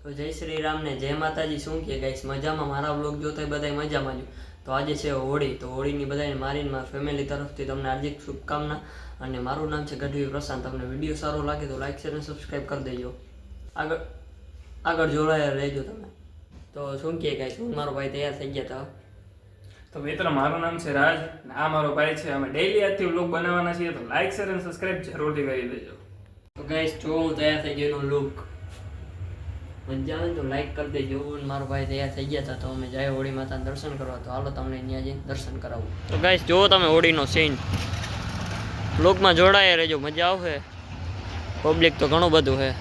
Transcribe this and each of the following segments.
તો જય શ્રી રામ ને જય માતાજી। શું કે ગાઈસ મજામાં? મારા વ્લોગ જોતા બધાય મજામાં જ। તો આજે છે હોળી, તો હોળીની બધાને મારીને મારા ફેમિલી તરફથી તમને હાર્દિક શુભકામના। અને મારું નામ છે ગઢવી પ્રશાંત। તમને વિડીયો સારો લાગે તો લાઈક શેર અને સબસ્ક્રાઈબ કરી દેજો। આગળ જોડાયા રહેજો તમે। તો શું કે ગાઈસ હું મારો ભાઈ તૈયાર થઈ ગયા હતા। તો મિત્રો મારું નામ છે રાજ અને આ મારો ભાઈ છે। અમે ડેઈલી આજથી વ્લોગ બનાવવાના છીએ, તો લાઈક શેર અને સબસ્ક્રાઇબ જરૂરથી કરી દેજો। તો ગાઈસ જો હું તૈયાર થઈ ગયો એનો લુક મજા આવે તો લાઈક કરી દેજો। અને મારો ભાઈ તૈયાર થઈ ગયા હતા, તો અમે જાય હોળી માતાના દર્શન કરવા। તો હાલો તમને ત્યાં જઈને દર્શન કરાવું। તો ગાઈસ જુઓ તમે હોળીનો સીન, બ્લોગમાં જોડાયા રહેજો, મજા આવશે। પબ્લિક તો ઘણું બધું છે।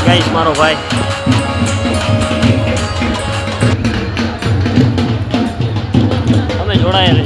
ગાઈસ મારો ભાઈ અમે જોડાયા રહે।